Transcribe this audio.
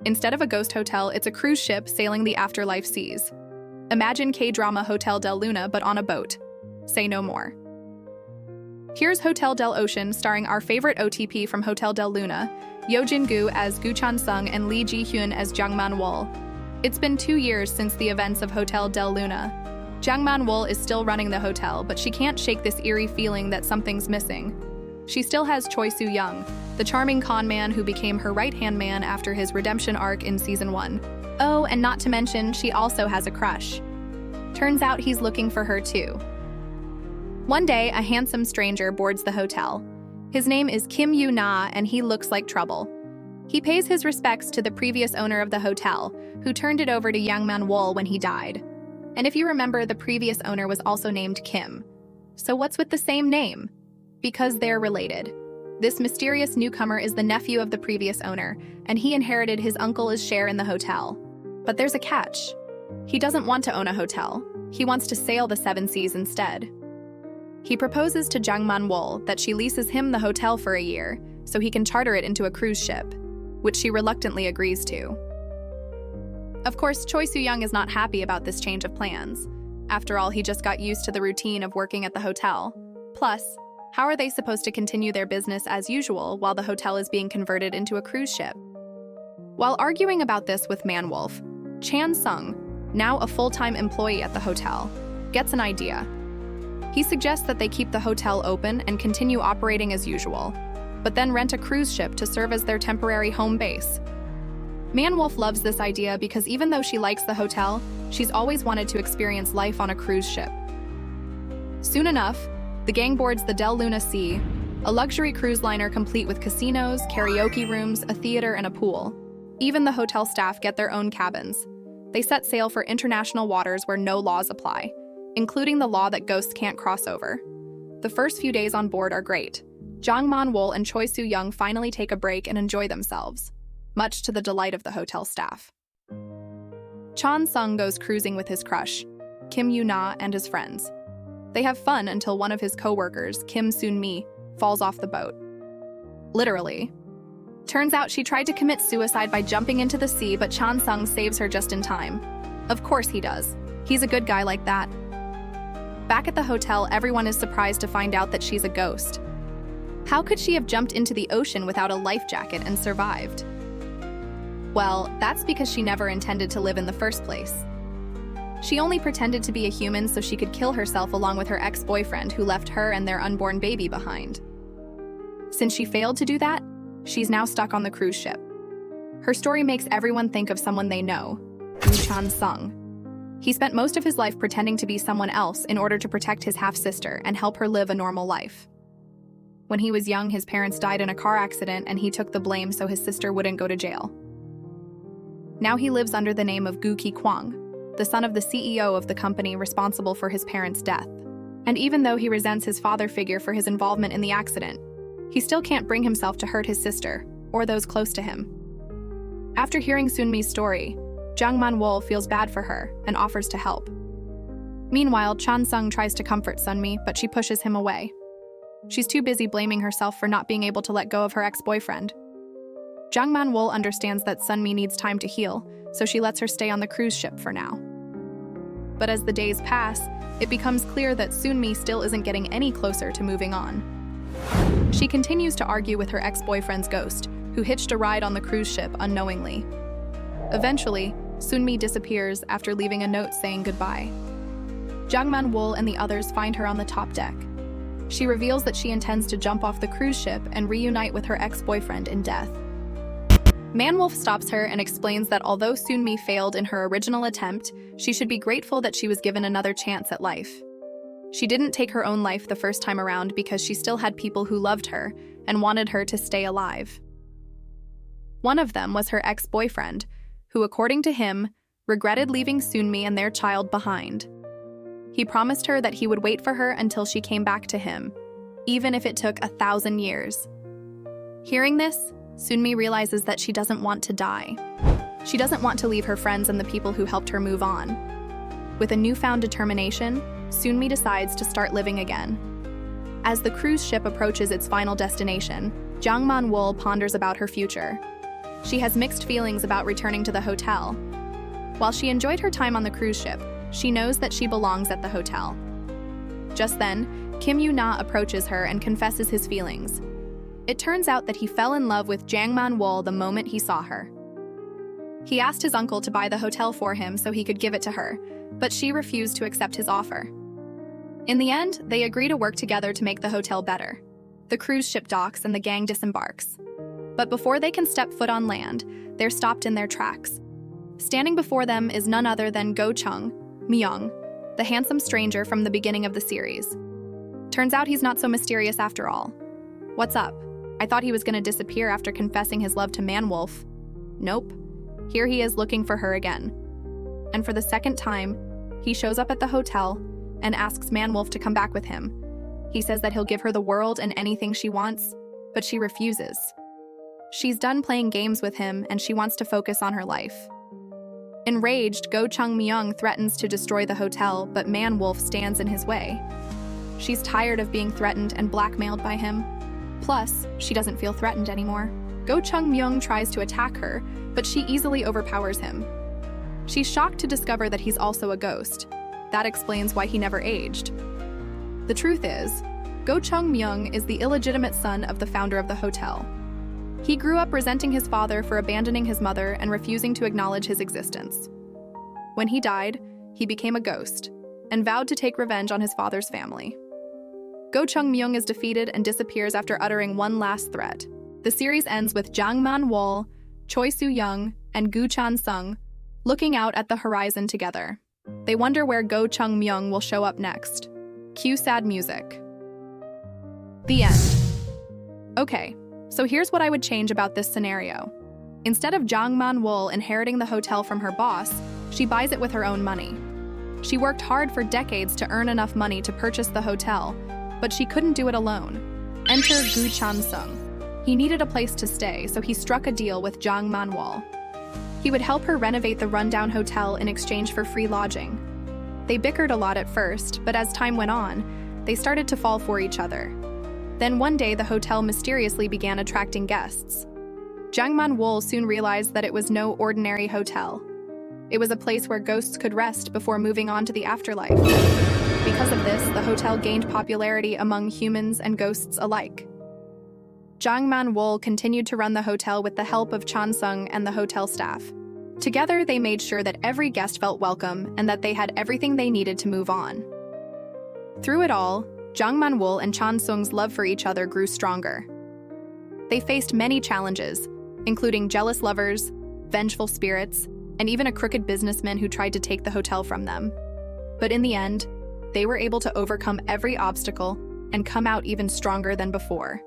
Instead of a ghost hotel, it's a cruise ship sailing the afterlife seas. Imagine K-drama Hotel del Luna, but on a boat. Say no more. Here's Hotel del Ocean, starring our favorite OTP from Hotel del Luna, Yo Jin-gu as Gu Chan-sung and Lee Ji-hyun as Jang Man-wol. It's been 2 years since the events of Hotel del Luna. Jang Man-wol is still running the hotel, but she can't shake this eerie feeling that something's missing. She still has Choi Soo-young, the charming con man who became her right-hand man after his redemption arc in Season 1. Oh, and not to mention, she also has a crush. Turns out he's looking for her too. One day, a handsome stranger boards the hotel. His name is Kim Yoo-na, and he looks like trouble. He pays his respects to the previous owner of the hotel, who turned it over to Yang Man-wol when he died. And if you remember, the previous owner was also named Kim. So what's with the same name? Because they're related. This mysterious newcomer is the nephew of the previous owner, and he inherited his uncle's share in the hotel. But there's a catch. He doesn't want to own a hotel. He wants to sail the 7 seas instead. He proposes to Jang Man-wol that she leases him the hotel for a year, so he can charter it into a cruise ship, which she reluctantly agrees to. Of course, Choi Soo-young is not happy about this change of plans. After all, he just got used to the routine of working at the hotel. Plus, how are they supposed to continue their business as usual while the hotel is being converted into a cruise ship? While arguing about this with Man-wolf, Chan-sung, now a full-time employee at the hotel, gets an idea. He suggests that they keep the hotel open and continue operating as usual, but then rent a cruise ship to serve as their temporary home base. Man-wolf loves this idea because even though she likes the hotel, she's always wanted to experience life on a cruise ship. Soon enough, the gang boards the Del Luna Sea, a luxury cruise liner complete with casinos, karaoke rooms, a theater, and a pool. Even the hotel staff get their own cabins. They set sail for international waters where no laws apply, including the law that ghosts can't cross over. The first few days on board are great. Jang Man-wol and Choi Soo-young finally take a break and enjoy themselves, much to the delight of the hotel staff. Chan-sung goes cruising with his crush, Kim Yoo-na, and his friends. They have fun until one of his co-workers, Kim Soon-mi, falls off the boat. Literally. Turns out she tried to commit suicide by jumping into the sea, but Chan-sung saves her just in time. Of course he does. He's a good guy like that. Back at the hotel, everyone is surprised to find out that she's a ghost. How could she have jumped into the ocean without a life jacket and survived? Well, that's because she never intended to live in the first place. She only pretended to be a human so she could kill herself along with her ex-boyfriend who left her and their unborn baby behind. Since she failed to do that, she's now stuck on the cruise ship. Her story makes everyone think of someone they know, Gu Chan-sung. He spent most of his life pretending to be someone else in order to protect his half-sister and help her live a normal life. When he was young, his parents died in a car accident and he took the blame so his sister wouldn't go to jail. Now he lives under the name of Gu Ki-kwang, the son of the CEO of the company responsible for his parents' death. And even though he resents his father figure for his involvement in the accident, he still can't bring himself to hurt his sister or those close to him. After hearing Soon-mi's story, Jang Man-wol feels bad for her and offers to help. Meanwhile, Chan-sung tries to comfort Sun-mi, but she pushes him away. She's too busy blaming herself for not being able to let go of her ex-boyfriend. Jang Man-wol understands that Sun-mi needs time to heal, so she lets her stay on the cruise ship for now. But as the days pass, it becomes clear that Soon-mi still isn't getting any closer to moving on. She continues to argue with her ex-boyfriend's ghost, who hitched a ride on the cruise ship unknowingly. Eventually, Soon-mi disappears after leaving a note saying goodbye. Jang Man-wol and the others find her on the top deck. She reveals that she intends to jump off the cruise ship and reunite with her ex-boyfriend in death. Man-wolf stops her and explains that although Soon-mi failed in her original attempt, she should be grateful that she was given another chance at life. She didn't take her own life the first time around because she still had people who loved her and wanted her to stay alive. One of them was her ex-boyfriend, who, according to him, regretted leaving Soon-mi and their child behind. He promised her that he would wait for her until she came back to him, even if it took 1,000 years. Hearing this, Soon-mi realizes that she doesn't want to die. She doesn't want to leave her friends and the people who helped her move on. With a newfound determination, Soon-mi decides to start living again. As the cruise ship approaches its final destination, Jang Man-wol ponders about her future. She has mixed feelings about returning to the hotel. While she enjoyed her time on the cruise ship, she knows that she belongs at the hotel. Just then, Kim Yoo-na approaches her and confesses his feelings. It turns out that he fell in love with Jang Man-wol the moment he saw her. He asked his uncle to buy the hotel for him so he could give it to her, but she refused to accept his offer. In the end, they agree to work together to make the hotel better. The cruise ship docks and the gang disembarks. But before they can step foot on land, they're stopped in their tracks. Standing before them is none other than Go Chung Myung, the handsome stranger from the beginning of the series. Turns out he's not so mysterious after all. What's up? I thought he was going to disappear after confessing his love to Man-Wolf. Nope. Here he is looking for her again. And for the second time, he shows up at the hotel and asks Man-Wolf to come back with him. He says that he'll give her the world and anything she wants, but she refuses. She's done playing games with him and she wants to focus on her life. Enraged, Go Chung Myung threatens to destroy the hotel, but Man-Wolf stands in his way. She's tired of being threatened and blackmailed by him. Plus, she doesn't feel threatened anymore. Go Chung Myung tries to attack her, but she easily overpowers him. She's shocked to discover that he's also a ghost. That explains why he never aged. The truth is, Go Chung Myung is the illegitimate son of the founder of the hotel. He grew up resenting his father for abandoning his mother and refusing to acknowledge his existence. When he died, he became a ghost and vowed to take revenge on his father's family. Go Chung Myung is defeated and disappears after uttering one last threat. The series ends with Jang Man-wol, Choi Soo-young, and Gu Chan-sung looking out at the horizon together. They wonder where Go Chung Myung will show up next. Cue sad music. The end. Okay, so here's what I would change about this scenario. Instead of Jang Man-wol inheriting the hotel from her boss, she buys it with her own money. She worked hard for decades to earn enough money to purchase the hotel, but she couldn't do it alone. Enter Gu Chan-sung. He needed a place to stay, so he struck a deal with Jang Man-wol. He would help her renovate the rundown hotel in exchange for free lodging. They bickered a lot at first, but as time went on, they started to fall for each other. Then one day, the hotel mysteriously began attracting guests. Jang Man-wol soon realized that it was no ordinary hotel. It was a place where ghosts could rest before moving on to the afterlife. Because of this, the hotel gained popularity among humans and ghosts alike. Jang Man-wol continued to run the hotel with the help of Chan-sung and the hotel staff. Together, they made sure that every guest felt welcome and that they had everything they needed to move on. Through it all, Jang Man-wol and Chan-sung's love for each other grew stronger. They faced many challenges, including jealous lovers, vengeful spirits, and even a crooked businessman who tried to take the hotel from them. But in the end, they were able to overcome every obstacle and come out even stronger than before.